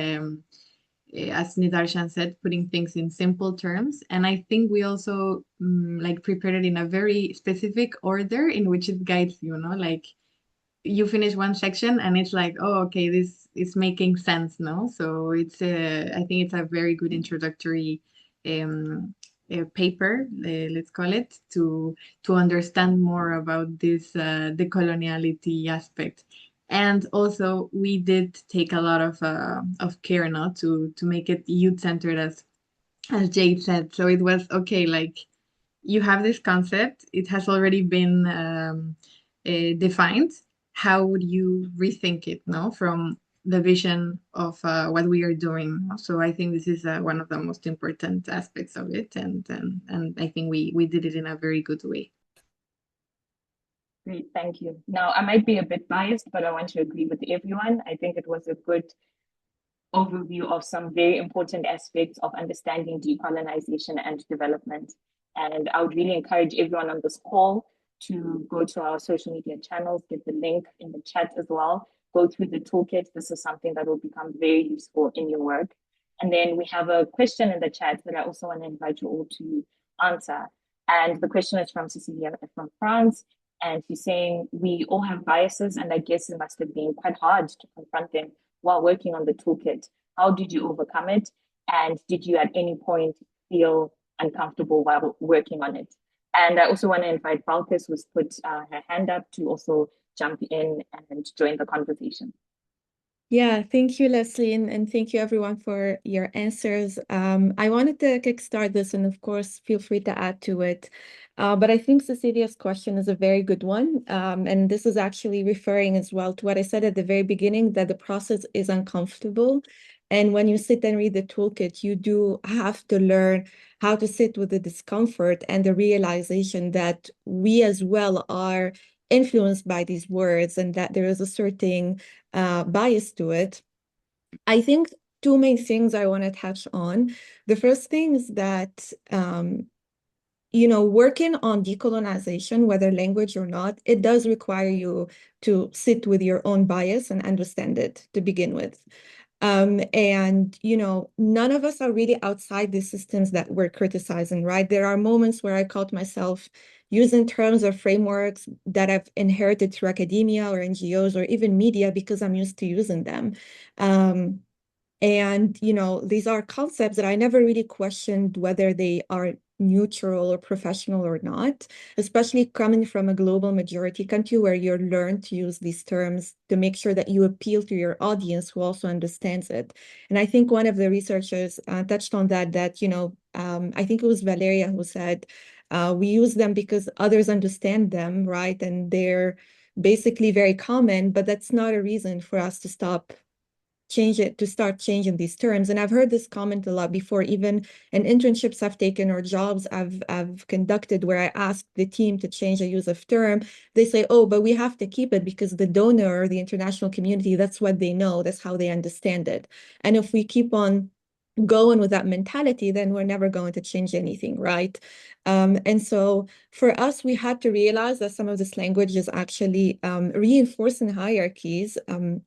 as Nidarshan said, putting things in simple terms. And I think we also like prepared it in a very specific order in which it guides you, like you finish one section and it's like, oh, okay, this is making sense, no? So it's I think it's a very good introductory um, paper, let's call it, to understand more about this decoloniality aspect. And also, we did take a lot of care, no, to make it youth centered, as Jade said. So it was okay, like you have this concept, it has already been defined. How would you rethink it, no, from the vision of what we are doing? So I think this is one of the most important aspects of it, and I think we did it in a very good way. Great, thank you. Now, I might be a bit biased, but I want to agree with everyone. I think it was a good overview of some very important aspects of understanding decolonization and development. And I would really encourage everyone on this call to go to our social media channels, get the link in the chat as well, go through the toolkit. This is something that will become very useful in your work. And then we have a question in the chat that I also want to invite you all to answer. And the question is from Cecilia from France. And she's saying, we all have biases, and I guess it must have been quite hard to confront them while working on the toolkit. How did you overcome it? And did you at any point feel uncomfortable while working on it? And I also want to invite Balkis, who's put her hand up, to also jump in and join the conversation. Yeah, thank you, Leslie, and thank you everyone for your answers. I wanted to kickstart this, and of course, feel free to add to it. But I think Cecilia's question is a very good one. And this is actually referring as well to what I said at the very beginning, that the process is uncomfortable. And when you sit and read the toolkit, you do have to learn how to sit with the discomfort and the realization that we as well are influenced by these words, and that there is a certain bias to it. I think two main things I want to touch on. The first thing is that, working on decolonization, whether language or not, it does require you to sit with your own bias and understand it to begin with. And, none of us are really outside the systems that we're criticizing, right? There are moments where I caught myself using terms or frameworks that I've inherited through academia or NGOs or even media because I'm used to using them. And, these are concepts that I never really questioned whether they are neutral or professional or not, especially coming from a global majority country where you learn to use these terms to make sure that you appeal to your audience who also understands it. And I think one of the researchers touched on that, I think it was Valeria who said, we use them because others understand them, right? And they're basically very common, but that's not a reason for us to start changing these terms. And I've heard this comment a lot before, even in internships I've taken or jobs I've conducted where I asked the team to change the use of term. They say, oh, but we have to keep it because the donor, the international community, that's what they know, that's how they understand it. And if we keep on going with that mentality, then we're never going to change anything, right? And so for us, we had to realize that some of this language is actually reinforcing hierarchies,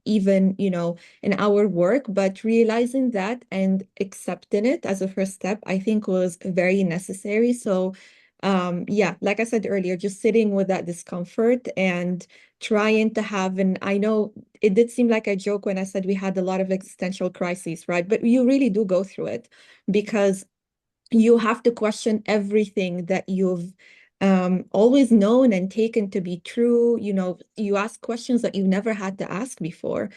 even, in our work, but realizing that and accepting it as a first step, I think was very necessary. So yeah, like I said earlier, just sitting with that discomfort and trying to have, and I know it did seem like a joke when I said we had a lot of existential crises, right? But you really do go through it because you have to question everything that you've always known and taken to be true. You ask questions that you never had to ask before.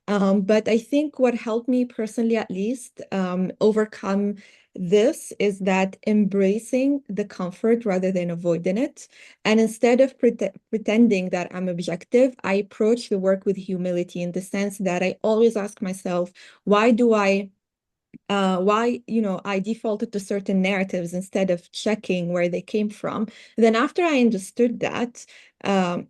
But I think what helped me personally, at least, overcome this is that embracing the comfort rather than avoiding it. And instead of pretending that I'm objective, I approach the work with humility in the sense that I always ask myself, why do I why, I defaulted to certain narratives instead of checking where they came from. Then after I understood that,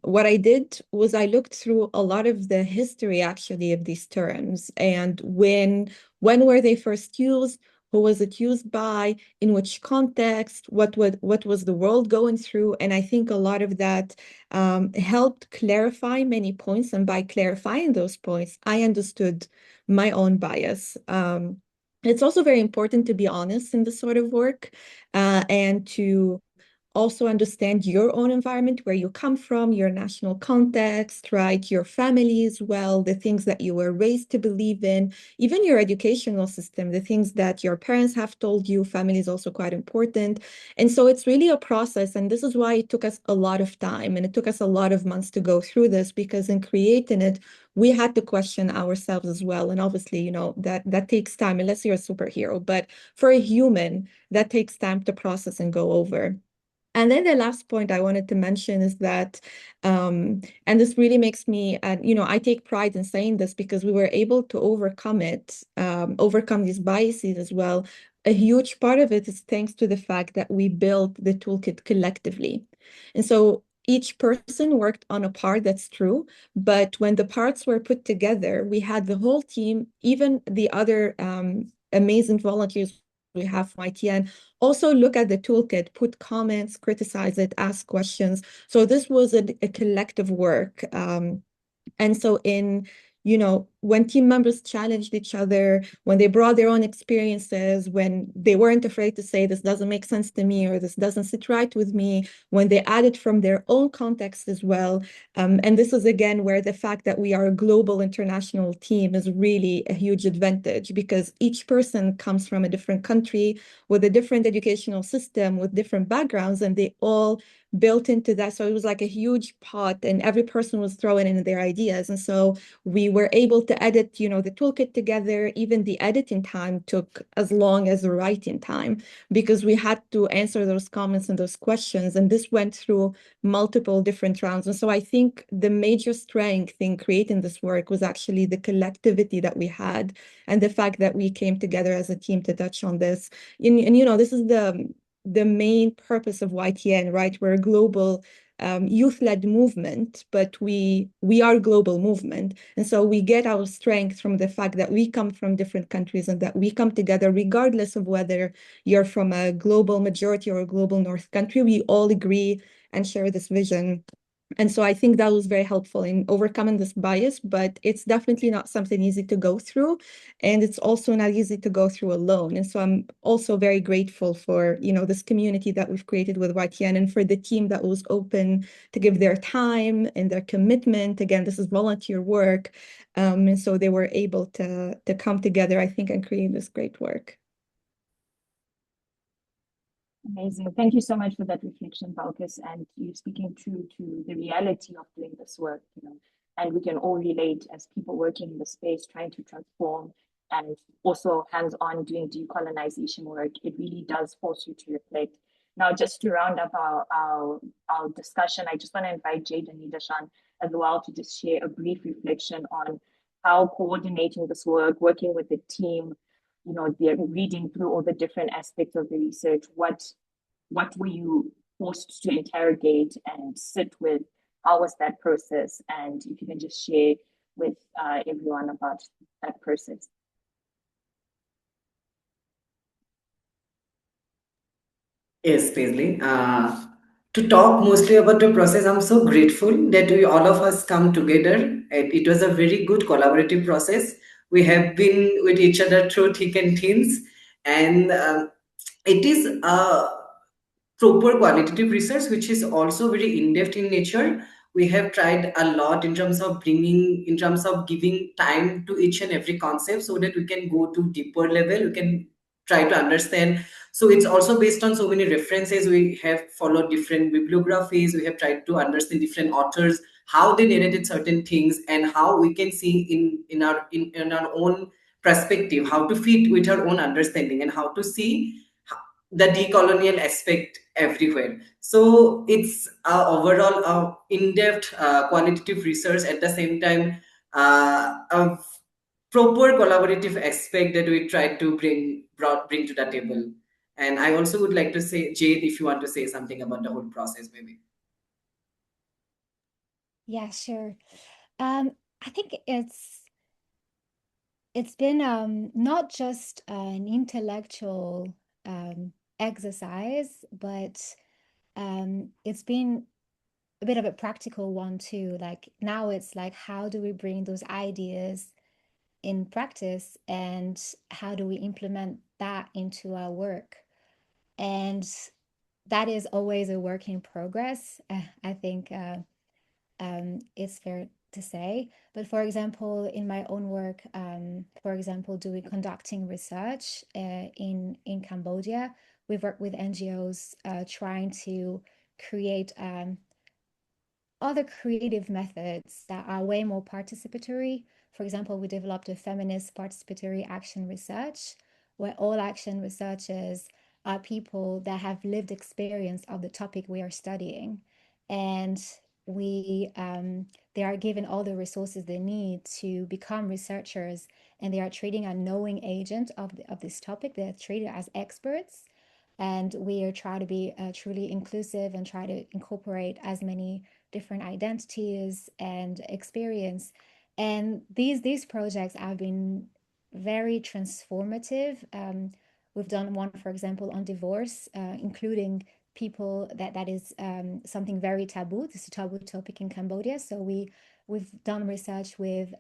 what I did was I looked through a lot of the history actually of these terms and when were they first used, who was it used by, in which context, what was the world going through, and I think a lot of that helped clarify many points, and by clarifying those points, I understood my own bias. It's also very important to be honest in this sort of work and to also understand your own environment, where you come from, your national context, right? Your family as well, the things that you were raised to believe in, even your educational system, the things that your parents have told you. Family is also quite important. And so it's really a process. And this is why it took us a lot of time and it took us a lot of months to go through this, because in creating it, we had to question ourselves as well. And obviously, that takes time, unless you're a superhero. But for a human, that takes time to process and go over. And then the last point I wanted to mention is that, and this really makes me, I take pride in saying this because we were able to overcome it, overcome these biases as well. A huge part of it is thanks to the fact that we built the toolkit collectively. And so each person worked on a part, that's true, but when the parts were put together, we had the whole team, even the other amazing volunteers we have from YTN, also look at the toolkit, put comments, criticize it, ask questions. So this was a collective work. And so when team members challenged each other, when they brought their own experiences, when they weren't afraid to say, this doesn't make sense to me, or this doesn't sit right with me, when they added from their own context as well. And this is again where the fact that we are a global international team is really a huge advantage, because each person comes from a different country with a different educational system, with different backgrounds, and they all built into that. So it was like a huge pot and every person was throwing in their ideas. And so we were able to edit, the toolkit together. Even the editing time took as long as the writing time, because we had to answer those comments and those questions. And this went through multiple different rounds. And so I think the major strength in creating this work was actually the collectivity that we had and the fact that we came together as a team to touch on this. And this is the main purpose of YTN, right? We're a global youth-led movement, but we are a global movement. And so we get our strength from the fact that we come from different countries and that we come together regardless of whether you're from a global majority or a global North country. We all agree and share this vision. And so I think that was very helpful in overcoming this bias, but it's definitely not something easy to go through. And it's also not easy to go through alone. And so I'm also very grateful for, this community that we've created with YTN and for the team that was open to give their time and their commitment. Again, this is volunteer work. And so they were able to come together, I think, and create this great work. Amazing. Thank you so much for that reflection, Balkis, and you speaking true to the reality of doing this work, and we can all relate as people working in the space, trying to transform and also hands-on doing decolonization work. It really does force you to reflect. Now, just to round up our discussion, I just want to invite Jade and Nidashan as well to just share a brief reflection on how coordinating this work, working with the team, they're reading through all the different aspects of the research. What were you forced to interrogate and sit with? How was that process? And if you can just share with everyone about that process. Yes, Paisley. To talk mostly about the process, I'm so grateful that we all of us come together. It was a very good collaborative process. We have been with each other through thick and thins, and it is a proper qualitative research, which is also very in-depth in nature. We have tried a lot in terms of giving time to each and every concept so that we can go to deeper level. We can try to understand. So it's also based on so many references. We have followed different bibliographies. We have tried to understand different authors, how they narrated certain things, and how we can see in our own perspective, how to fit with our own understanding and how to see the decolonial aspect everywhere. So it's overall in-depth qualitative research, at the same time proper collaborative aspect that we tried to bring to the table. And I also would like to say, Jade, if you want to say something about the whole process, maybe. Yeah, sure. I think it's been not just an intellectual exercise, but it's been a bit of a practical one too. Like now it's like, how do we bring those ideas in practice and how do we implement that into our work? And that is always a work in progress. I think it's fair to say. But for example, in my own work, for example, doing conducting research in Cambodia, we've worked with NGOs trying to create other creative methods that are way more participatory. For example, we developed a feminist participatory action research where all action researchers are people that have lived experience of the topic we are studying. And they are given all the resources they need to become researchers, and they are treating a knowing agent of this topic. They're treated as experts. And we are trying to be truly inclusive and try to incorporate as many different identities and experience. And these projects have been very transformative. We've done one, for example, on divorce, including people that is something very taboo. This is a taboo topic in Cambodia. So we've done research with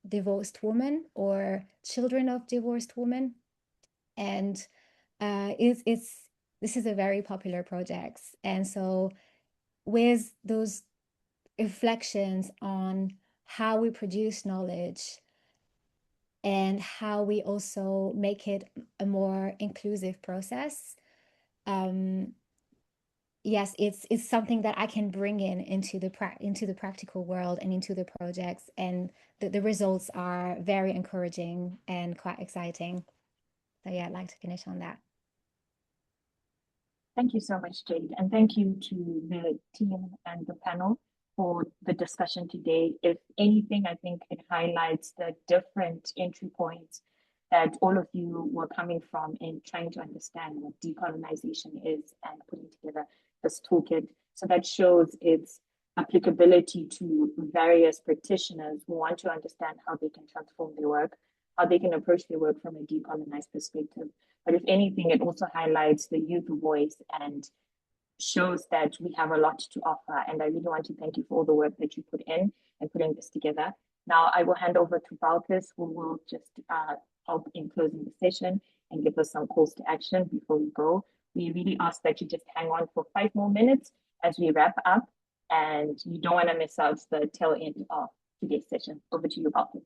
divorced women or children of divorced women, and it's this is a very popular project. And so with those reflections on how we produce knowledge and how we also make it a more inclusive process, yes, it's something that I can bring into the practical world and into the projects, and the results are very encouraging and quite exciting. So yeah, I'd like to finish on that. Thank you so much, Jade. And thank you to the team and the panel for the discussion today. If anything, I think it highlights the different entry points that all of you were coming from in trying to understand what decolonization is and putting together this toolkit. So that shows its applicability to various practitioners who want to understand how they can transform their work, how they can approach their work from a decolonized perspective. But if anything, it also highlights the youth voice and shows that we have a lot to offer. And I really want to thank you for all the work that you put in and putting this together. Now I will hand over to Balkis, who will just help in closing the session and give us some calls to action before we go. We really ask that you just hang on for 5 more minutes as we wrap up, and you don't want to miss out the tail end of today's session. Over to you, Balkis.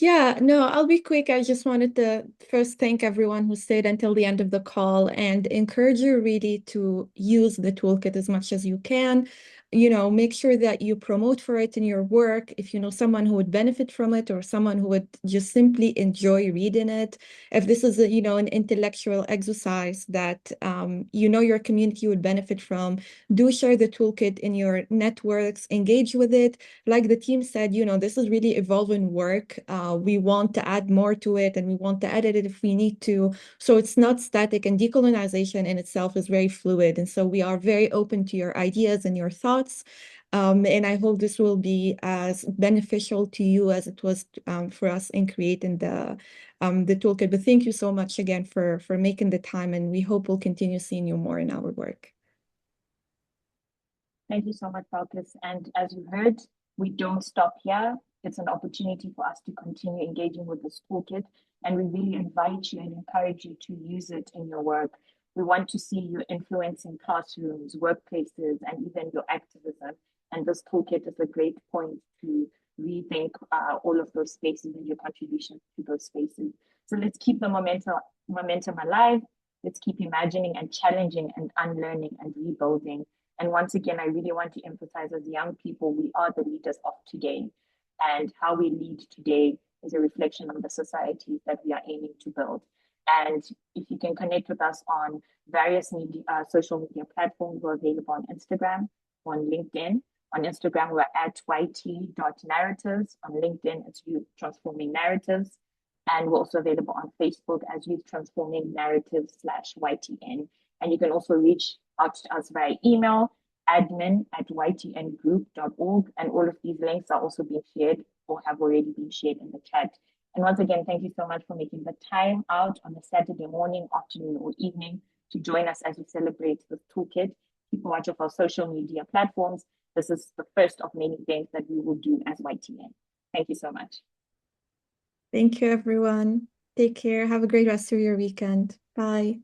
Yeah, no, I'll be quick. I just wanted to first thank everyone who stayed until the end of the call and encourage you really to use the toolkit as much as you can. Make sure that you promote for it in your work. If you know someone who would benefit from it or someone who would just simply enjoy reading it, if this is an intellectual exercise that your community would benefit from, do share the toolkit in your networks, engage with it. Like the team said, this is really evolving work. We want to add more to it and we want to edit it if we need to. So it's not static, and decolonization in itself is very fluid. And so we are very open to your ideas and your thoughts. And I hope this will be as beneficial to you as it was for us in creating the toolkit. But thank you so much again for making the time, and we hope we'll continue seeing you more in our work. Thank you so much, Balkis. And as you heard, we don't stop here. It's an opportunity for us to continue engaging with this toolkit, and we really invite you and encourage you to use it in your work. We want to see you influencing classrooms, workplaces, and even your activism. And this toolkit is a great point to rethink all of those spaces and your contribution to those spaces. So let's keep the momentum alive. Let's keep imagining and challenging and unlearning and rebuilding. And once again, I really want to emphasize, as young people, we are the leaders of today. And how we lead today is a reflection of the societies that we are aiming to build. And if you can connect with us on various social media platforms, we're available on Instagram, on LinkedIn. On Instagram, we're at YT.narratives. On LinkedIn, it's Youth Transforming Narratives. And we're also available on Facebook as Youth Transforming Narratives /YTN. And you can also reach out to us via email, admin@ytngroup.org. And all of these links are also being shared or have already been shared in the chat. And once again, thank you so much for making the time out on a Saturday morning, afternoon, or evening to join us as we celebrate this toolkit. Keep a watch of our social media platforms. This is the first of many things that we will do as YTN. Thank you so much. Thank you, everyone. Take care. Have a great rest of your weekend. Bye.